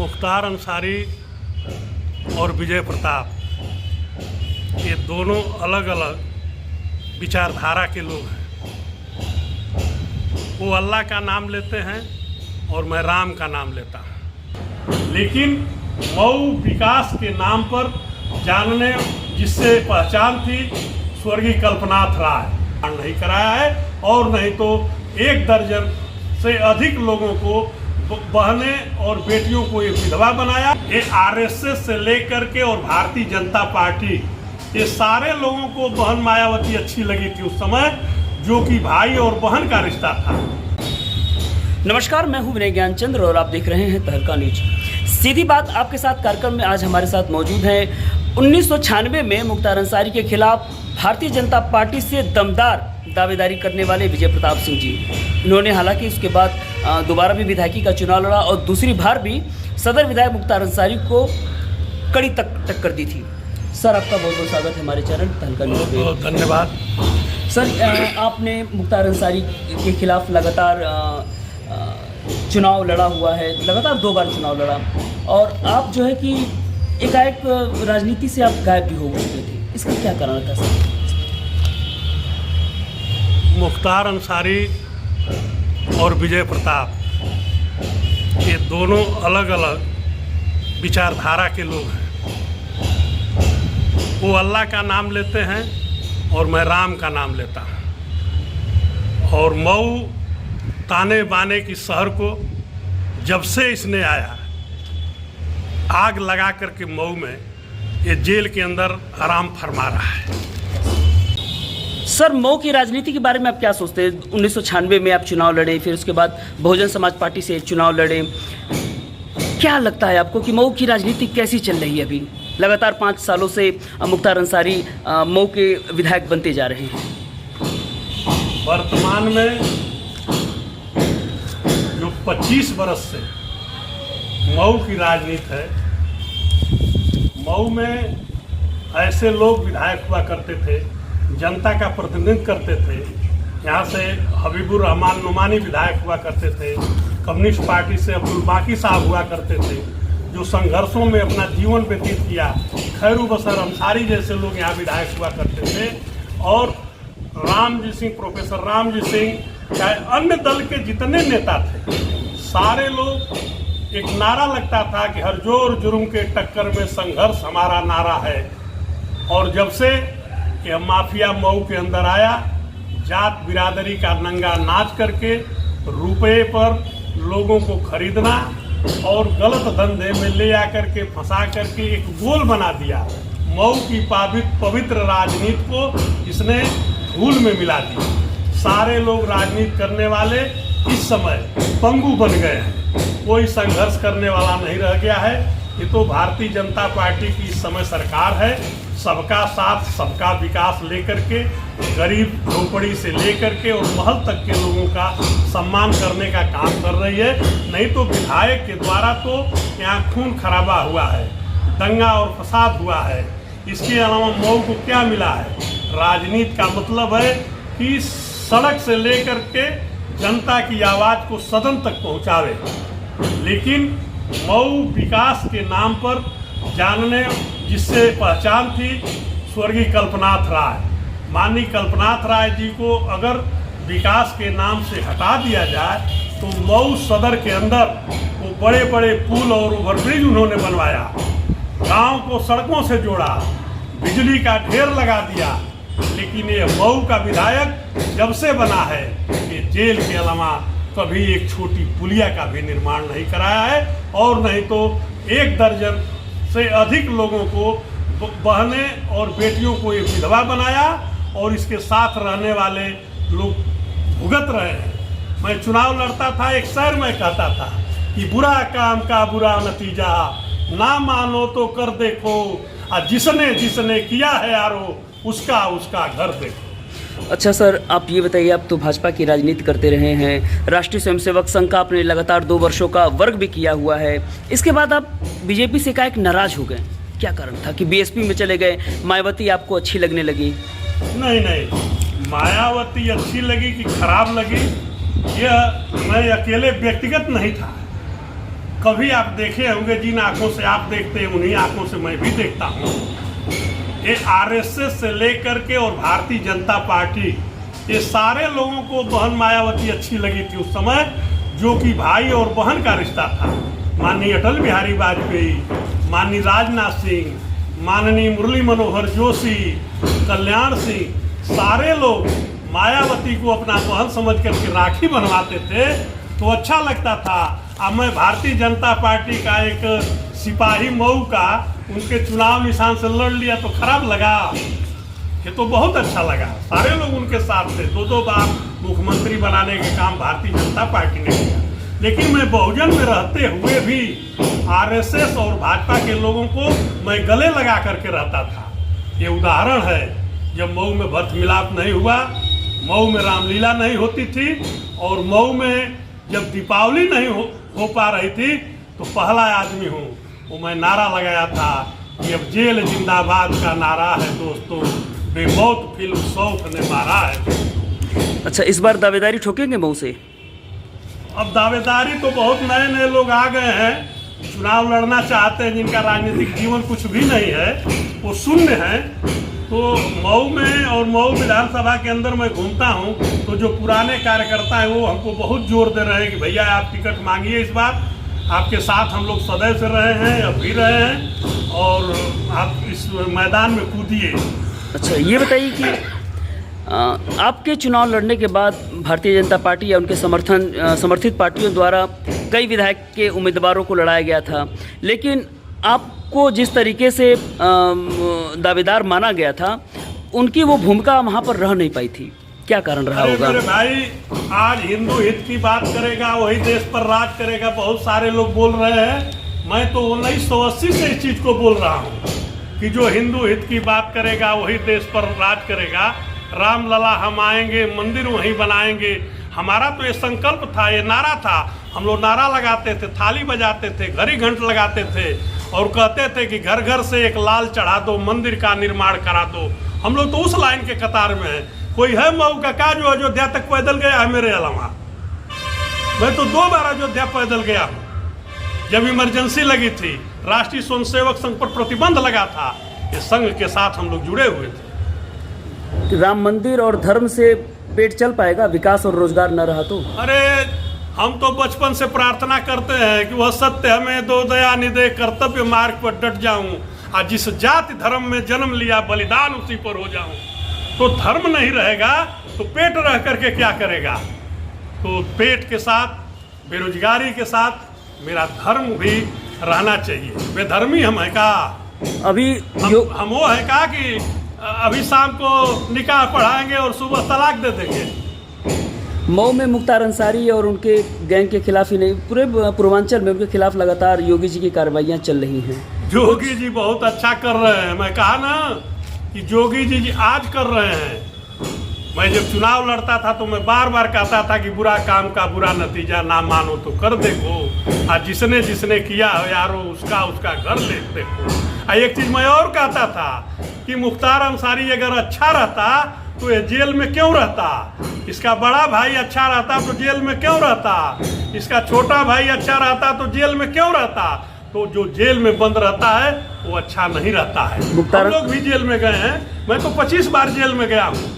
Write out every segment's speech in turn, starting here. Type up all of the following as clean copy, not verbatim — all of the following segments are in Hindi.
मुख्तार अंसारी और विजय प्रताप ये दोनों अलग अलग विचारधारा के लोग हैं। वो अल्लाह का नाम लेते हैं और मैं राम का नाम लेता हूँ, लेकिन मऊ विकास के नाम पर जानने जिससे पहचान थी स्वर्गीय कल्पनाथ राय नहीं कराया है, और नहीं तो 1 दर्जन से अधिक लोगों को बहनें और बेटियों को ये विधवा बनाया। ये आरएसएस से लेकर के और भारतीय जनता पार्टी ये सारे लोगों को बहन मायावती अच्छी लगी थी उस समय, जो कि भाई और बहन का रिश्ता था। नमस्कार, मैं हूं विनय ज्ञानचंद्र और आप देख रहे हैं तहलका न्यूज। सीधी बात आपके साथ कार्यक्रम में आज हमारे साथ मौजूद हैं 1996 में मुख्तार अंसारी के खिलाफ भारतीय जनता पार्टी से दमदार दावेदारी करने वाले विजय प्रताप सिंह जी। इन्होंने हालांकि उसके बाद दोबारा भी विधायकी का चुनाव लड़ा और दूसरी बार भी सदर विधायक मुख्तार अंसारी को कड़ी टक्कर दी थी। सर, आपका बहुत बहुत स्वागत है हमारे चैनल तहलका न्यूज पे। बहुत धन्यवाद। सर, आपने मुख्तार अंसारी के खिलाफ लगातार चुनाव लड़ा हुआ है, लगातार 2 बार चुनाव लड़ा, और आप जो है कि एकाएक राजनीति से आप गायब भी हो चुके थे। इसका क्या कारण था सर? मुख्तार अंसारी और विजय प्रताप ये दोनों अलग अलग विचारधारा के लोग हैं। वो अल्लाह का नाम लेते हैं और मैं राम का नाम लेता हूँ। और मऊ ताने बाने की शहर को जब से इसने आया आग लगा करके मऊ में ये जेल के अंदर आराम फरमा रहा है। सर, मऊ की राजनीति के बारे में आप क्या सोचते हैं? 1996 में आप चुनाव लड़े, फिर उसके बाद बहुजन समाज पार्टी से चुनाव लड़े। क्या लगता है आपको कि मऊ की राजनीति कैसी चल रही है अभी? लगातार 5 सालों से मुख्तार अंसारी मऊ के विधायक बनते जा रहे हैं। वर्तमान में जो 25 बरस से मऊ की राजनीति है, मऊ में ऐसे लोग विधायक हुआ करते थे, जनता का प्रतिनिधित्व करते थे। यहाँ से हबीबुर रहमान नुमानी विधायक हुआ करते थे, कम्युनिस्ट पार्टी से अब्दुल बाकी साहब हुआ करते थे, जो संघर्षों में अपना जीवन व्यतीत किया। खैरू बसर अंसारी जैसे लोग यहाँ विधायक हुआ करते थे, और रामजी सिंह, प्रोफेसर रामजी सिंह, चाहे अन्य दल के जितने नेता थे, सारे लोग एक नारा लगता था कि हर जोर जुर्म के टक्कर में संघर्ष हमारा नारा है। और जब से यह माफिया मऊ के अंदर आया, जात बिरादरी का नंगा नाच करके रुपये पर लोगों को खरीदना और गलत धंधे में ले आकर के फंसा करके एक गोल बना दिया। मऊ की पवित्र राजनीति को इसने धूल में मिला दी। सारे लोग राजनीति करने वाले इस समय पंगु बन गए हैं, कोई संघर्ष करने वाला नहीं रह गया है। ये तो भारतीय जनता पार्टी की इस समय सरकार है, सबका साथ सबका विकास लेकर के, गरीब झोपड़ी से लेकर के और महल तक के लोगों का सम्मान करने का काम कर रही है। नहीं तो विधायक के द्वारा तो यहाँ खून खराबा हुआ है, दंगा और फसाद हुआ है। इसके अलावा मऊ को क्या मिला है? राजनीति का मतलब है कि सड़क से लेकर के जनता की आवाज़ को सदन तक पहुँचावे। लेकिन मऊ विकास के नाम पर जानने जिससे पहचान थी स्वर्गीय कल्पनाथ राय, माननीय कल्पनाथ राय जी को अगर विकास के नाम से हटा दिया जाए तो मऊ सदर के अंदर वो बड़े बड़े पुल और ओवरब्रिज उन्होंने बनवाया, गांव को सड़कों से जोड़ा, बिजली का ढेर लगा दिया। लेकिन ये मऊ का विधायक जब से बना है, ये जेल के अलावा कभी एक छोटी पुलिया का भी निर्माण नहीं कराया है, और नहीं तो 1 दर्जन से अधिक लोगों को बहनें और बेटियों को ये विधवा बनाया, और इसके साथ रहने वाले लोग भुगत रहे हैं। मैं चुनाव लड़ता था, एक शहर में कहता था कि बुरा काम का बुरा नतीजा, ना मानो तो कर देखो, और जिसने जिसने किया है यारो उसका घर देखो। अच्छा सर, आप ये बताइए, आप तो भाजपा की राजनीति करते रहे हैं, राष्ट्रीय स्वयंसेवक संघ का आपने लगातार 2 वर्षों का वर्क भी किया हुआ है। इसके बाद आप बीजेपी से एकाएक नाराज हो गए, क्या कारण था कि बीएसपी में चले गए? मायावती आपको अच्छी लगने लगी? नहीं, मायावती अच्छी लगी कि खराब लगी, यह मैं अकेले व्यक्तिगत नहीं था। कभी आप देखे होंगे, जिन आंखों से आप देखते हैं उन्हीं आंखों से मैं भी देखता हूँ। ये आरएसएस से लेकर के और भारतीय जनता पार्टी, ये सारे लोगों को बहन मायावती अच्छी लगी थी उस समय, जो कि भाई और बहन का रिश्ता था। माननीय अटल बिहारी वाजपेयी, माननीय राजनाथ सिंह, माननीय मुरली मनोहर जोशी, कल्याण सिंह, सारे लोग मायावती को अपना बहन समझ करके राखी बनवाते थे, तो अच्छा लगता था। अब मैं भारतीय जनता पार्टी का एक सिपाही मऊ का उनके चुनाव निशान से लड़ लिया तो खराब लगा? ये तो बहुत अच्छा लगा। सारे लोग उनके साथ थे, दो बार मुख्यमंत्री बनाने के काम भारतीय जनता पार्टी ने किया। लेकिन मैं बहुजन में रहते हुए भी आरएसएस और भाजपा के लोगों को मैं गले लगा करके रहता था। ये उदाहरण है, जब मऊ में भर्त मिलाप नहीं हुआ, मऊ में रामलीला नहीं होती थी, और मऊ में जब दीपावली नहीं हो पा रही थी, तो पहला आदमी हूँ वो मैं नारा लगाया था कि अब जेल जिंदाबाद का नारा है दोस्तों, बेमौत फिल्म शौक ने मारा है। अच्छा, इस बार दावेदारी ठोकेंगे मऊ से? अब दावेदारी तो बहुत नए नए लोग आ गए हैं, चुनाव लड़ना चाहते हैं, जिनका राजनीतिक जीवन कुछ भी नहीं है, वो शून्य है। तो मऊ में और मऊ विधानसभा के अंदर मैं घूमता हूँ, तो जो पुराने कार्यकर्ता हैं वो हमको बहुत जोर दे रहे हैं कि भैया आप टिकट मांगिए, इस बार आपके साथ हम लोग सदैव से रहे हैं, अब भी रहे हैं, और आप इस मैदान में कूदिए। अच्छा, ये बताइए कि आपके चुनाव लड़ने के बाद भारतीय जनता पार्टी या उनके समर्थित पार्टियों द्वारा कई विधायक के उम्मीदवारों को लड़ाया गया था, लेकिन आपको जिस तरीके से दावेदार माना गया था, उनकी वो भूमिका वहाँ पर रह नहीं पाई थी। क्या कारण रहा होगा? मेरे भाई, आज हिंदू हित की बात करेगा वही देश पर राज करेगा, बहुत सारे लोग बोल रहे हैं। मैं तो 1980 से इस चीज़ को बोल रहा हूँ कि जो हिंदू हित की बात करेगा वही देश पर राज करेगा। राम लला हम आएंगे, मंदिर वहीं बनाएंगे, हमारा तो ये संकल्प था, ये नारा था। हम लोग नारा लगाते थे, थाली बजाते थे, घड़ी घंट लगाते थे, और कहते थे कि घर घर से एक लाल चढ़ा दो, मंदिर का निर्माण करा दो। हम लोग तो उस लाइन के कतार में हैं। कोई है मऊ का जो अयोध्या तक पैदल गया है मेरे अलावा? मैं तो 2 बार अयोध्या पैदल गया हूँ। जब इमरजेंसी लगी थी, राष्ट्रीय स्वयंसेवक संघ पर प्रतिबंध लगा था, इस संघ के साथ हम लोग जुड़े हुए थे। राम मंदिर और धर्म से पेट चल पाएगा, विकास और रोजगार न रहा तो? अरे, हम तो बचपन से प्रार्थना करते हैं कि वह सत्य हमें दो, दया निदे, कर्तव्य मार्ग पर डट जाऊं, और जिस जाति धर्म में जन्म लिया बलिदान उसी पर हो जाऊं। तो धर्म नहीं रहेगा तो पेट रह करके क्या करेगा? तो पेट के साथ, बेरोजगारी के साथ मेरा धर्म भी रहना चाहिए। बेधर्मी हम है का? अभी हम वो है का कि अभी शाम को निकाह पढ़ाएंगे और सुबह तलाक दे देंगे? मऊ में मुख्तार अंसारी और उनके गैंग के खिलाफ ही नहीं, पूरे पूर्वांचल में उनके खिलाफ लगातार योगी जी की कार्रवाइयाँ चल रही हैं। योगी जी बहुत अच्छा कर रहे हैं। मैं कहा ना कि योगी जी आज कर रहे हैं। मैं जब चुनाव लड़ता था तो मैं बार बार कहता था कि बुरा काम का बुरा नतीजा ना मानो तो कर देखो, आज जिसने जिसने किया हो यारो उसका घर ले देखो। एक चीज़ मैं और कहता था कि मुख्तार अंसारी अगर अच्छा रहता तो ये जेल में क्यों रहता? इसका बड़ा भाई अच्छा रहता तो जेल में क्यों रहता? इसका छोटा भाई अच्छा रहता तो जेल में क्यों रहता? तो जो जेल में बंद रहता है वो अच्छा नहीं रहता है। हम लोग भी जेल में गए हैं। मैं तो 25 बार जेल में गया हूँ,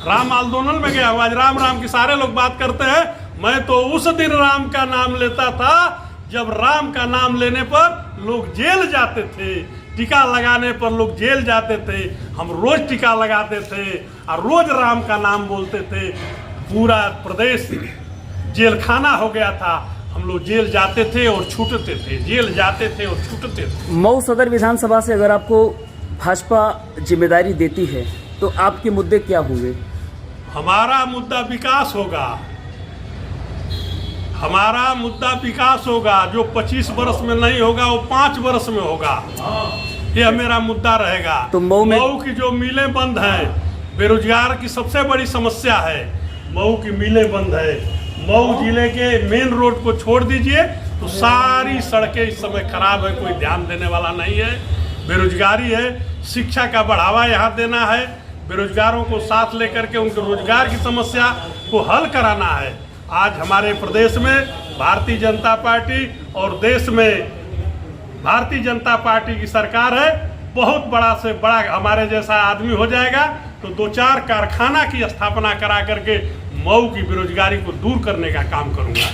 राम आंदोलन में गया हूँ। आज राम राम की सारे लोग बात करते हैं, मैं तो उस दिन राम का नाम लेता था जब राम का नाम लेने पर लोग जेल जाते थे, टीका लगाने पर लोग जेल जाते थे। हम रोज टीका लगाते थे और रोज राम का नाम बोलते थे। पूरा प्रदेश जेल खाना हो गया था। हम लोग जेल जाते थे और छूटते थे, जेल जाते थे और छूटते थे। मऊ सदर विधानसभा से अगर आपको भाजपा जिम्मेदारी देती है तो आपके मुद्दे क्या होंगे? हमारा मुद्दा विकास होगा। हमारा मुद्दा विकास होगा। जो 25 वर्ष में नहीं होगा वो 5 वर्ष में होगा। यह मेरा मुद्दा रहेगा। तो मऊ की जो मिलें बंद हैं, बेरोजगार की सबसे बड़ी समस्या है। मऊ की मिलें बंद है। मऊ जिले के मेन रोड को छोड़ दीजिए तो सारी सड़कें इस समय खराब है, कोई ध्यान देने वाला नहीं है। बेरोजगारी है, शिक्षा का बढ़ावा यहाँ देना है, बेरोजगारों को साथ लेकर के उनके रोजगार की समस्या को हल कराना है। आज हमारे प्रदेश में भारतीय जनता पार्टी और देश में भारतीय जनता पार्टी की सरकार है, बहुत बड़ा से बड़ा हमारे जैसा आदमी हो जाएगा तो 2-4 कारखाना की स्थापना करा करके मऊ की बेरोजगारी को दूर करने का काम करूंगा।